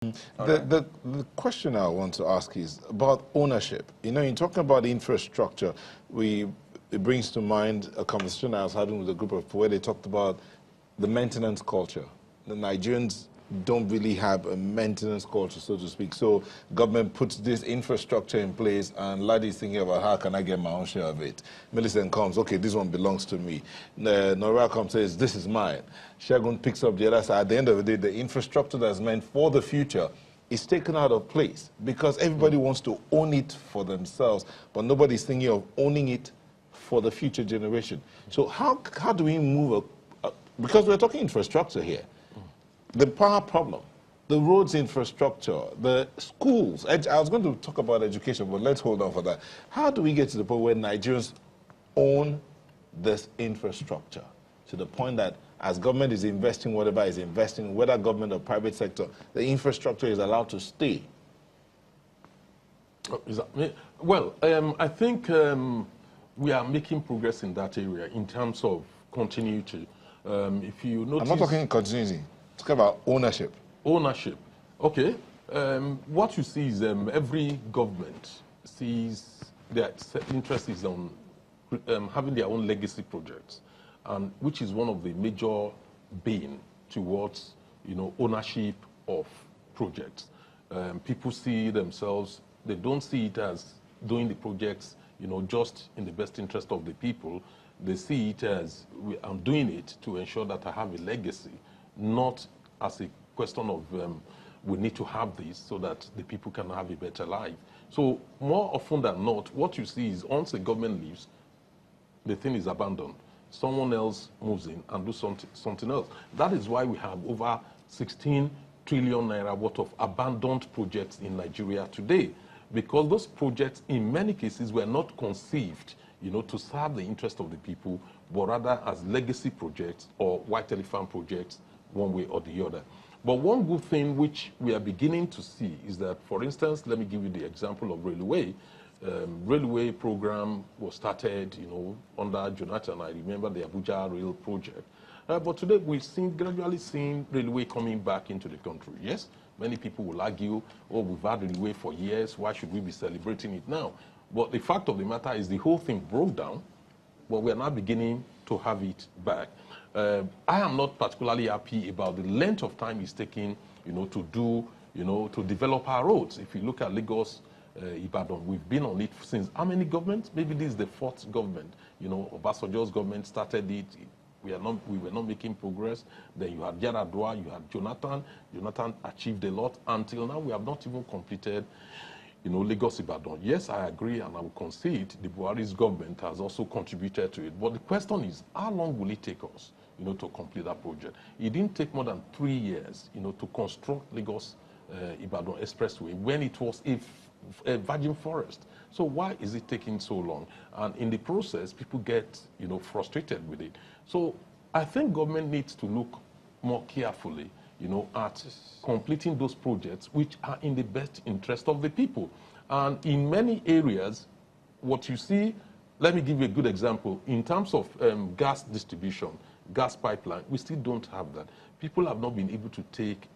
The question I want to ask is about ownership. You know, in talking about infrastructure, it brings to mind a conversation I was having with a group of people where they talked about the maintenance culture. The Nigerians don't really have a maintenance culture, so to speak. So government puts this infrastructure in place, and Ladi is thinking about how can I get my own share of it. Millicent comes, okay, this one belongs to me. Nora comes, says, this is mine. Shagun picks up the other side. At the end of the day, the infrastructure that's meant for the future is taken out of place because everybody wants to own it for themselves, but nobody's thinking of owning it for the future generation. So how do we move, because we're talking infrastructure here, the power problem, the roads infrastructure, the schools. I was going to talk about education, but let's hold on for that. How do we get to the point where Nigerians own this infrastructure to the point that as government is investing whatever is investing, whether government or private sector, the infrastructure is allowed to stay? Well, I think we are making progress in that area in terms of continuity. If you notice, I'm not talking continuity. Talk about ownership. Ownership. Okay. What you see is every government sees their interest is on having their own legacy projects, and which is one of the major bane towards ownership of projects. People see themselves; they don't see it as doing the projects just in the best interest of the people. They see it as I'm doing it to ensure that I have a legacy, not as a question of we need to have this so that the people can have a better life. So more often than not, what you see is once the government leaves, the thing is abandoned. Someone else moves in and do something else. That is why we have over 16 trillion naira worth of abandoned projects in Nigeria today, because those projects in many cases were not conceived to serve the interest of the people, but rather as legacy projects or white elephant projects, one way or the other. But one good thing which we are beginning to see is that, for instance, let me give you the example of railway. Railway program was started, under Jonathan. I remember the Abuja Rail project. But today we've gradually seen railway coming back into the country. Yes, many people will argue, oh, we've had railway for years. Why should we be celebrating it now? But the fact of the matter is the whole thing broke down, but we are now beginning to have it back. I am not particularly happy about the length of time it's taking, to develop our roads. If you look at Lagos, Ibadan, we've been on it since how many governments? Maybe this is the fourth government. Obasanjo's government started it. We were not making progress. Then you had Yaradua, you had Jonathan. Jonathan achieved a lot. Until now, we have not even completed Lagos Ibadan. Yes, I agree, and I will concede the Buhari's government has also contributed to it. But the question is, how long will it take us, to complete that project? It didn't take more than 3 years, to construct Lagos Ibadan Expressway when it was a virgin forest. So why is it taking so long? And in the process, people get, frustrated with it. So I think government needs to look more carefully at completing those projects which are in the best interest of the people. And in many areas, what you see, let me give you a good example. In terms of gas distribution, gas pipeline, we still don't have that. People have not been able to take,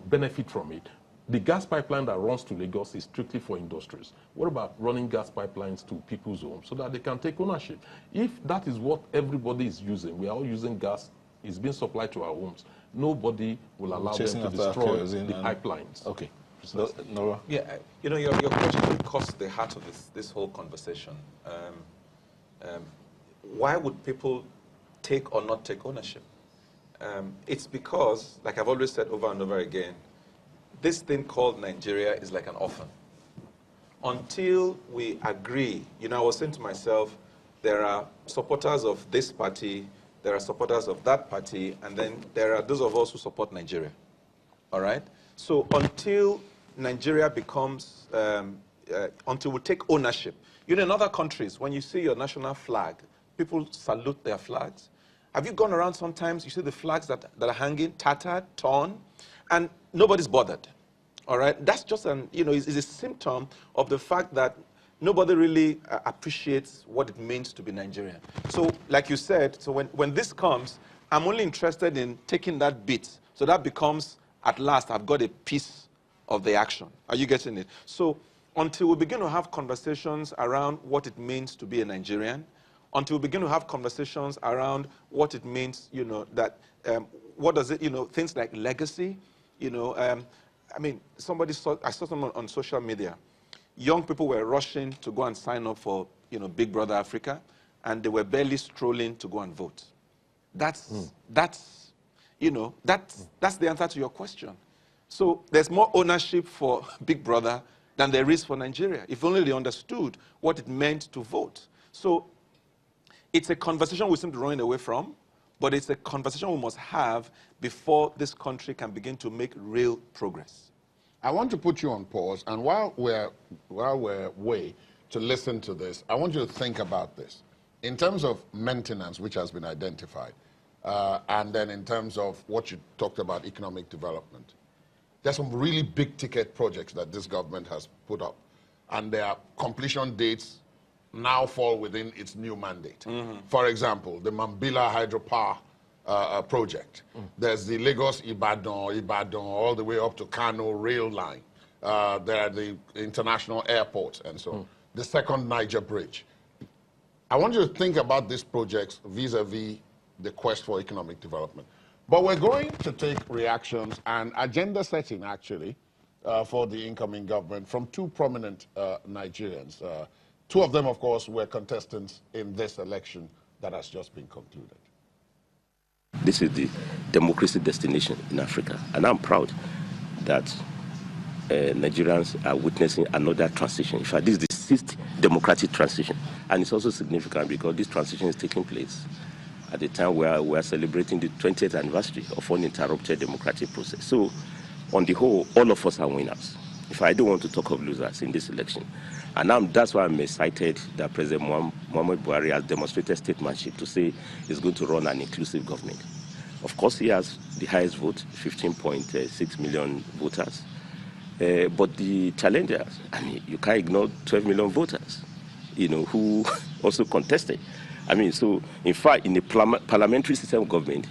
benefit from it. The gas pipeline that runs to Lagos is strictly for industries. What about running gas pipelines to people's homes so that they can take ownership? If that is what everybody is using, we are all using gas, it's being supplied to our homes, nobody will allow them to destroy the pipelines. Okay. Nora? Yeah, your question really cuts the heart of this whole conversation. Why would people take or not take ownership? It's because, like I've always said over and over again, this thing called Nigeria is like an orphan. Until we agree, I was saying to myself, there are supporters of this party, there are supporters of that party, and then there are those of us who support Nigeria. All right? So until Nigeria becomes, until we take ownership. In other countries, when you see your national flag, people salute their flags. Have you gone around sometimes, you see the flags that are hanging, tattered, torn, and nobody's bothered. All right? That's just is a symptom of the fact that nobody really appreciates what it means to be Nigerian. So, like you said, so when this comes, I'm only interested in taking that bit. So that becomes, at last, I've got a piece of the action. Are you getting it? So until we begin to have conversations around what it means to be a Nigerian, until we begin to have conversations around what it means, that, what does it, things like legacy, I mean, I saw someone on social media. Young people were rushing to go and sign up for, Big Brother Africa, and they were barely strolling to go and vote. That's the answer to your question. So there's more ownership for Big Brother than there is for Nigeria, if only they understood what it meant to vote. So it's a conversation we seem to be running away from, but it's a conversation we must have before this country can begin to make real progress. I want to put you on pause, and while we're away to listen to this, I want you to think about this. In terms of maintenance, which has been identified, and then in terms of what you talked about, economic development, there's some really big ticket projects that this government has put up, and their completion dates now fall within its new mandate. For example, the Mambila hydropower project. There's the Lagos-Ibadan, all the way up to Kano rail line. There are the international airports and so on. The second Niger bridge. I want you to think about these projects vis-a-vis the quest for economic development. But we're going to take reactions and agenda setting, actually, for the incoming government from two prominent Nigerians. Two of them, of course, were contestants in this election that has just been concluded. This is the democracy destination in Africa, and I'm proud that Nigerians are witnessing another transition. In fact, this is the sixth democratic transition, and it's also significant because this transition is taking place at the time where we are celebrating the 20th anniversary of uninterrupted democratic process. So, on the whole, all of us are winners. If I don't want to talk of losers in this election, and that's why I'm excited that President Muhammad Buhari has demonstrated statesmanship to say he's going to run an inclusive government. Of course, he has the highest vote, 15.6 million voters. But the challengers, I mean, you can't ignore 12 million voters, who also contested. I mean, so in fact, in a parliamentary system of government,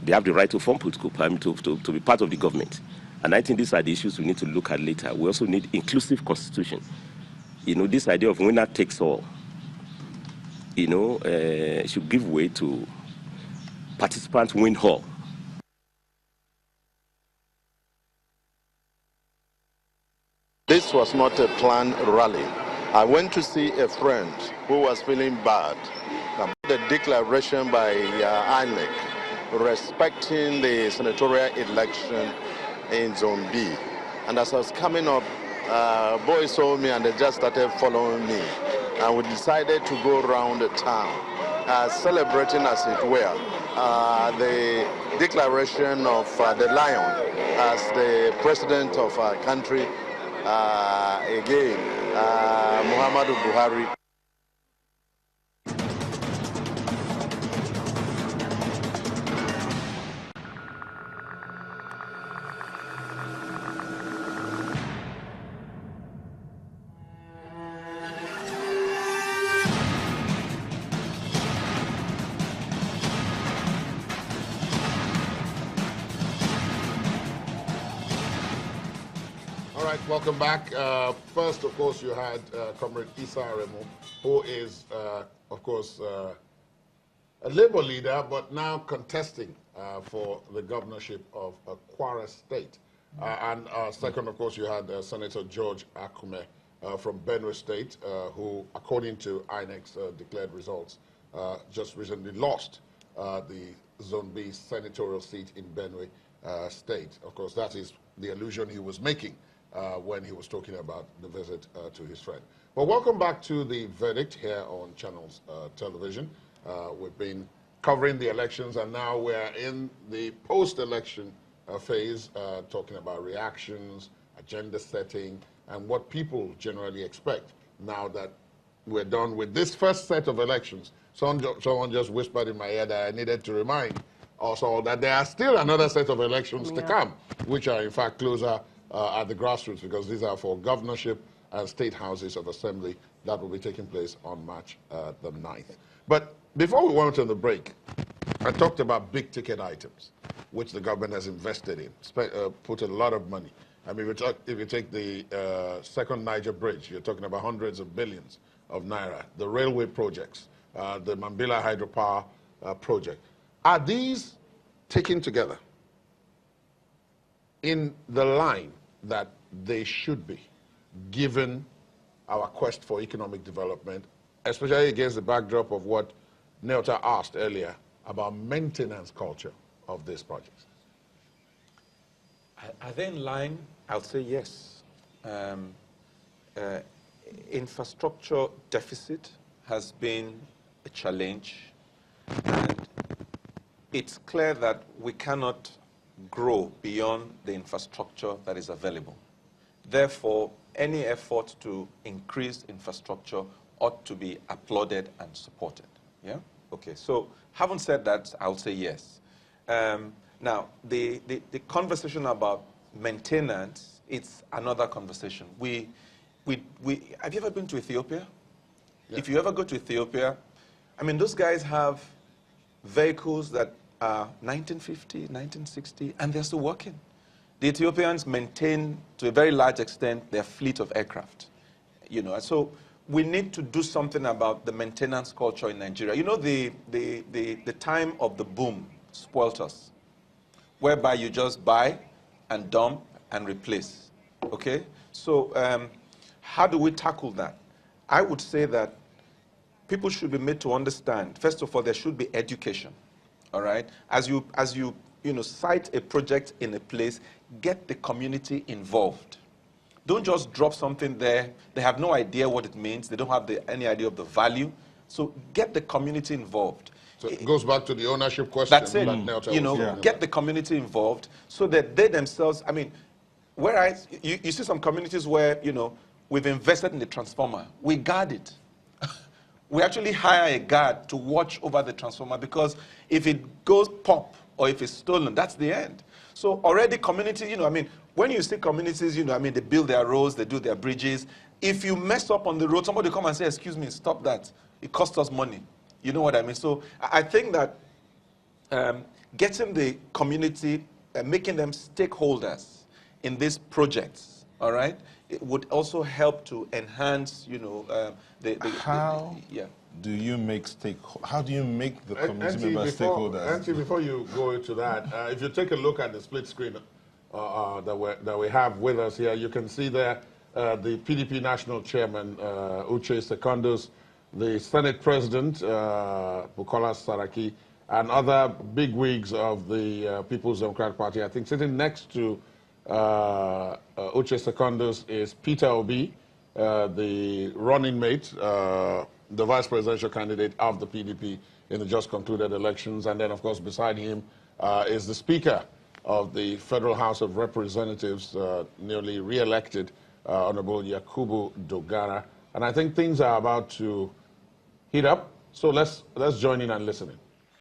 they have the right to form political party, to be part of the government. And I think these are the issues we need to look at later. We also need inclusive constitution. This idea of winner takes all, should give way to participants win all. This was not a planned rally. I went to see a friend who was feeling bad about the declaration by INEC respecting the senatorial election in Zone B. And as I was coming up, boys saw me and they just started following me. And we decided to go around the town, celebrating, as it were, the declaration of the lion as the president of our country, again, Muhammadu Buhari. Welcome back. First, of course, you had Comrade Issa Aremu, who is, of course, a Labour leader, but now contesting for the governorship of Kwara State. And second, of course, you had Senator George Akume from Benue State, who, according to INEC's declared results, just recently lost the Zone B senatorial seat in Benue State. Of course, that is the allusion he was making when he was talking about the visit to his friend. But welcome back to the verdict here on Channels Television. We've been covering the elections, and now we're in the post-election phase, talking about reactions, agenda setting, and what people generally expect now that we're done with this first set of elections. Someone just whispered in my ear that I needed to remind us all that there are still another set of elections to come, which are in fact closer at the grassroots, because these are for governorship and state houses of assembly that will be taking place on March the 9th. But before we went on the break, I talked about big ticket items, which the government has invested in, put a lot of money I mean, if you take the second Niger bridge, you're talking about hundreds of billions of naira. The railway projects, the Mambila hydropower project. Are these taken together in the line that they should be, given our quest for economic development, especially against the backdrop of what Nelta asked earlier about maintenance culture of these projects? Are they in line? I'll say yes. Infrastructure deficit has been a challenge, and it's clear that we cannot grow beyond the infrastructure that is available. Therefore, any effort to increase infrastructure ought to be applauded and supported. Yeah? Okay, so having said that, I'll say yes. Now, the conversation about maintenance, it's another conversation. Have you ever been to Ethiopia? Yeah. If you ever go to Ethiopia, I mean, those guys have vehicles that are 1950, 1960, and they're still working. The Ethiopians maintain, to a very large extent, their fleet of aircraft. You know, so we need to do something about the maintenance culture in Nigeria. You know, the time of the boom spoilt us, whereby you just buy and dump and replace. Okay? So how do we tackle that? I would say that people should be made to understand, first of all, there should be education. All right? As you cite a project in a place, get the community involved. Don't just drop something there. They have no idea what it means. They don't have any idea of the value. So get the community involved. So it goes back to the ownership question. That's it. Get the community involved so that they themselves, I mean, whereas you see some communities where, we've invested in the transformer. We guard it. We actually hire a guard to watch over the transformer, because if it goes pop or if it's stolen, that's the end. So already community, when you see communities, they build their roads, they do their bridges. If you mess up on the road, somebody come and say, excuse me, stop that. It costs us money. You know what I mean? So I think that getting the community, making them stakeholders in these projects, all right, it would also help to enhance, How do you make the community members stakeholders? Auntie, before you go into that, if you take a look at the split screen that we have with us here, you can see there the PDP national chairman, Uche Secondus, the Senate President, Bukola Saraki, and other bigwigs of the People's Democratic Party. I think sitting next to Uche Secondus is Peter Obi, the running mate, the vice presidential candidate of the PDP in the just concluded elections. And then, of course, beside him is the Speaker of the Federal House of Representatives, newly re-elected, Honorable Yakubu Dogara. And I think things are about to heat up. So let's join in and listen in.